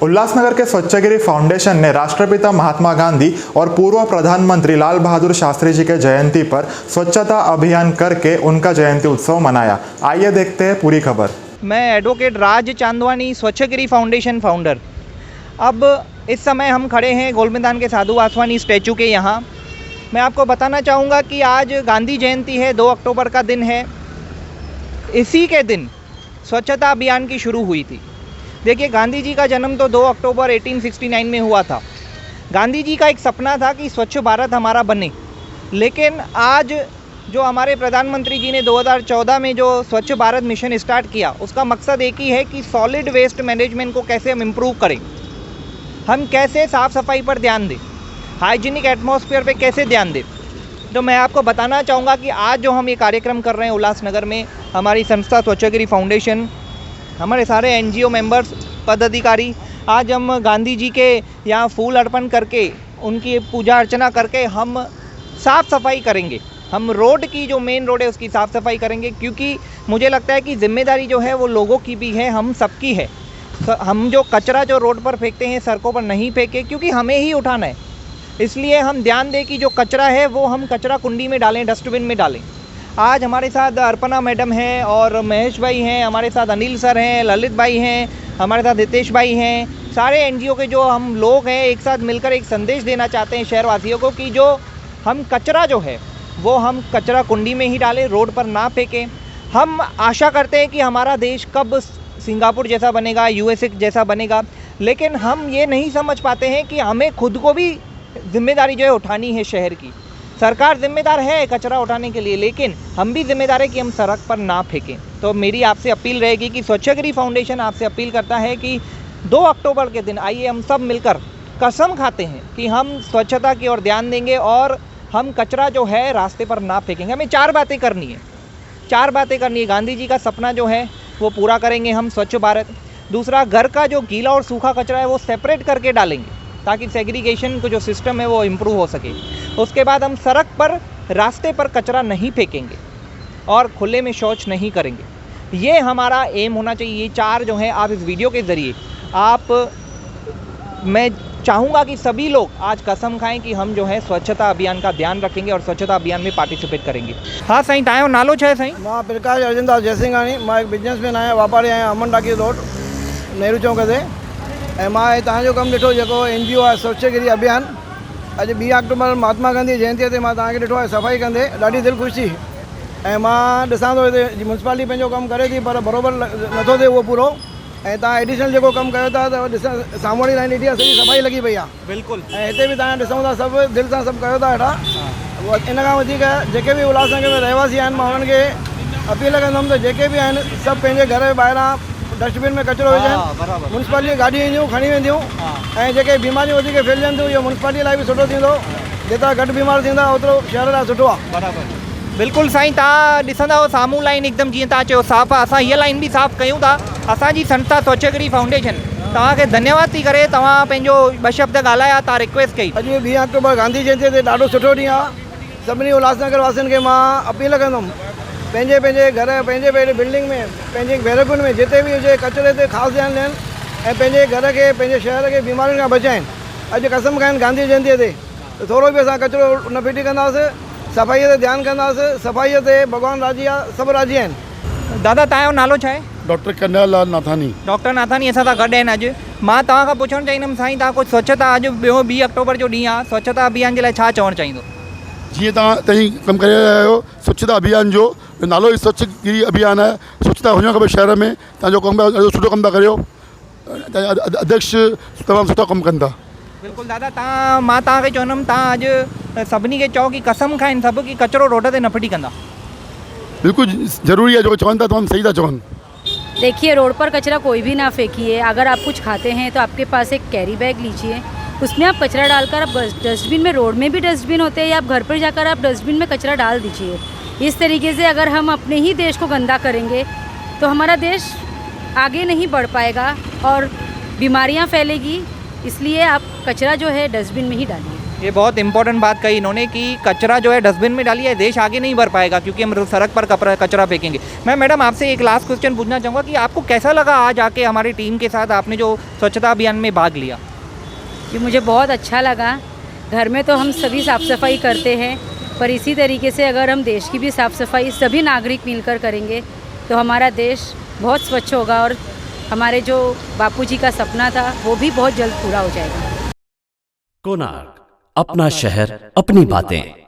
उल्लासनगर के स्वच्छगिरी फाउंडेशन ने राष्ट्रपिता महात्मा गांधी और पूर्व प्रधानमंत्री लाल बहादुर शास्त्री जी के जयंती पर स्वच्छता अभियान करके उनका जयंती उत्सव मनाया। आइए देखते हैं पूरी खबर। मैं एडवोकेट राज चांदवानी, स्वच्छगिरी फाउंडेशन फाउंडर। अब इस समय हम खड़े हैं गोल मैदान के साधु वासवानी स्टैचू के यहाँ। मैं आपको बताना चाहूँगा कि आज गांधी जयंती है, 2 अक्टूबर का दिन है। इसी के दिन स्वच्छता अभियान की शुरू हुई थी। देखिए, गांधी जी का जन्म तो 2 अक्टूबर 1869 में हुआ था। गांधी जी का एक सपना था कि स्वच्छ भारत हमारा बने, लेकिन आज जो हमारे प्रधानमंत्री जी ने 2014 में जो स्वच्छ भारत मिशन स्टार्ट किया, उसका मकसद एक ही है कि सॉलिड वेस्ट मैनेजमेंट को कैसे हम इम्प्रूव करें, हम कैसे साफ़ सफाई पर ध्यान दें, हाइजीनिक एटमॉस्फेयर पे कैसे ध्यान दें। तो मैं आपको बताना चाहूँगा कि आज जो हम ये कार्यक्रम कर रहे हैं उल्लासनगर में, हमारी संस्था स्वच्छगिरी फाउंडेशन, हमारे सारे एनजीओ मेंबर्स, पदाधिकारी, आज हम गांधी जी के यहाँ फूल अर्पण करके उनकी पूजा अर्चना करके हम साफ़ सफाई करेंगे। हम रोड की जो मेन रोड है उसकी साफ़ सफाई करेंगे, क्योंकि मुझे लगता है कि जिम्मेदारी जो है वो लोगों की भी है, हम सबकी है। हम जो कचरा जो रोड पर फेंकते हैं सड़कों पर नहीं फेंके, क्योंकि हमें ही उठाना है। इसलिए हम ध्यान दें कि जो कचरा है वो हम कचरा कुंडी में डालें, डस्टबिन में डालें। आज हमारे साथ अर्पणा मैडम हैं और महेश भाई हैं, हमारे साथ अनिल सर हैं, ललित भाई हैं, हमारे साथ हितेश भाई हैं। सारे एनजीओ के जो हम लोग हैं एक साथ मिलकर एक संदेश देना चाहते हैं शहरवासियों को कि जो हम कचरा जो है वो हम कचरा कुंडी में ही डालें, रोड पर ना फेंकें। हम आशा करते हैं कि हमारा देश कब सिंगापुर जैसा बनेगा, यूएसए जैसा बनेगा, लेकिन हम ये नहीं समझ पाते हैं कि हमें खुद को भी जिम्मेदारी जो है उठानी है। शहर की सरकार जिम्मेदार है कचरा उठाने के लिए, लेकिन हम भी जिम्मेदार है कि हम सड़क पर ना फेंकें। तो मेरी आपसे अपील रहेगी कि स्वच्छगिरी फाउंडेशन आपसे अपील करता है कि 2 अक्टूबर के दिन आइए हम सब मिलकर कसम खाते हैं कि हम स्वच्छता की ओर ध्यान देंगे और हम कचरा जो है रास्ते पर ना फेंकेंगे। हमें 4 बातें करनी है, 4 बातें करनी है। गांधी जी का सपना जो है वो पूरा करेंगे हम, स्वच्छ भारत। दूसरा, घर का जो गीला और सूखा कचरा है वो सेपरेट करके डालेंगे ताकि सेग्रीगेशन को जो सिस्टम है वो इम्प्रूव हो सके। उसके बाद हम सड़क पर, रास्ते पर कचरा नहीं फेंकेंगे और खुले में शौच नहीं करेंगे। ये हमारा एम होना चाहिए। ये 4 जो है आप इस वीडियो के ज़रिए मैं चाहूँगा कि सभी लोग आज कसम खाएं कि हम जो है स्वच्छता अभियान का ध्यान रखेंगे और स्वच्छता अभियान में पार्टिसिपेट करेंगे। हाँ साईं, तव्हांजो नालो छा आहे साईं? मां प्रकाश अर्जुनदास जयसिंघाणी। मां एक बिजनेसमैन आहियां, वापारी आहियां, अमन टाकी रोड, नेहरू चौक ते। ऐं मां तव्हांजो कमु ॾिठो जेको एनजीओ आहे स्वच्छगिरी अभियान। अॼु 2 अक्टूबर महात्मा गांधी जयंती ते मां तव्हांखे ॾिठो आहे सफ़ाई कंदे, ॾाढी दिलि ख़ुशि थी। ऐं मां ॾिसां थो हिते म्यूनसिपालिटी पंहिंजो कमु करे थी, पर बराबरि नथो थिए उहो पूरो। ऐं तव्हां एडिशनल जेको कमु कयो था त ॾिसां साम्हूं वारी लाइन ॾिठी आहे, सॼी सफ़ाई लॻी पई आहे। बिल्कुलु। ऐं हिते बि तव्हां ॾिसूं था सभु दिलि सां सभु कयो था हेठां। इन खां वधीक जेके बि उल्हासनगर में रहवासी आहिनि, मां उन्हनि खे अपील कंदुमि त जेके बि आहिनि सभु पंहिंजे घर जे ॿाहिरां डस्टबिन में कचरो विझनि। म्यूनसिपालिटी गाॾियूं ईंदियूं खणी वेंदियूं, ऐं जेके बीमारियूं वधीक फैलजनि थियूं, इहो म्यूनसिपालिटी लाइ बि सुठो थींदो। जेतिरा घटि बीमार थींदा ओतिरो शहर लाइ सुठो आहे। बराबरि, बिल्कुलु साईं। तव्हां ॾिसंदा साम्हूं लाइन हिकदमि जीअं तव्हां चयो साफ़ु आहे। असां हीअ लाइन बि साफ़ु कयूं था। असांजी संस्था स्वच्छगिरी फाउंडेशन तव्हांखे धन्यवाद थी करे, तव्हां पंहिंजो 2 शब्द ॻाल्हाया, तव्हां रिक्वेस्ट कई। अॼु 2 अक्टूबर गांधी जयंती ते ॾाढो सुठो ॾींहुं आहे। सभिनी उल्हासनगर वासियुनि खे मां अपील कंदुमि, पंहिंजे पंहिंजे घर, पंहिंजे पंहिंजे बिल्डिंग में, पंहिंजे बैरकुनि में जिते बि हुजे कचरे ते ख़ासि ध्यानु ॾियनि ऐं पंहिंजे घर खे, पंहिंजे शहर खे बीमारियुनि खां बचाइनि। अॼु कसम खाइनि गांधी जयंतीअ ते त थोरो बि असां कचिरो न फिटी कंदासीं, सफ़ाईअ ते ध्यानु कंदासीं। सफ़ाईअ ते भॻवानु राज़ी आहे, सभु राज़ी आहिनि। दादा, तव्हांजो नालो छा आहे? डॉक्टर कन्हैयालाल नाथानी। डॉक्टर नाथानी असां सां गॾु आहिनि अॼु। मां तव्हां खां पुछणु चाहींदुमि साईं, तव्हां कुझु स्वच्छता, अॼु 2 अक्टूबर जो ॾींहुं आहे, स्वच्छता अभियान जे लाइ छा चवणु चाहींदो? जीअं तव्हां तव्हीं कमु करे रहिया आहियो, स्वच्छता अभियान जो नालो ई स्वच्छगिरी अभियान आहे। स्वच्छता हुजणु खपे शहर में। तव्हांजो कमु ॾाढो सुठो कमु था करियो। अध्यक्ष तमामु सुठा कमु कनि था। बिल्कुलु दादा। मां तव्हांखे चवंदुमि, तव्हां अॼु सभिनी खे चओ कि कसम खाइनि सभु कि कचिरो रोड ते न फिटी कंदा। बिल्कुलु ज़रूरी है, जो चवनि था तमामु सही था चवनि। देखिए, रोड पर कचरा कोई भी ना फेंकिए। अगर आप कुछ खाते हैं तो आपके पास एक कैरी बैग लीजिए, उसमें आप कचरा डालकर आप डस्टबिन में, रोड में भी डस्टबिन होते हैं, या आप घर पर जाकर आप डस्टबिन में कचरा डाल दीजिए। इस तरीके से अगर हम अपने ही देश को गंदा करेंगे तो हमारा देश आगे नहीं बढ़ पाएगा और बीमारियां फैलेगी। इसलिए आप कचरा जो है डस्टबिन में ही डालिए। ये बहुत इंपॉर्टेंट बात कही इन्होंने कि कचरा जो है डस्टबिन में डालिए, देश आगे नहीं बढ़ पाएगा क्योंकि हम सड़क पर कचरा फेंकेंगे। मैं मैडम आपसे एक लास्ट क्वेश्चन पूछना चाहूँगा कि आपको कैसा लगा आज आके हमारी टीम के साथ आपने जो स्वच्छता अभियान में भाग लिया? जी मुझे बहुत अच्छा लगा। घर में तो हम सभी साफ़ सफाई करते हैं, पर इसी तरीके से अगर हम देश की भी साफ़ सफाई सभी नागरिक मिलकर करेंगे तो हमारा देश बहुत स्वच्छ होगा और हमारे जो बापूजी का सपना था वो भी बहुत जल्द पूरा हो जाएगा। कोणार्क, अपना शहर, अपनी बातें।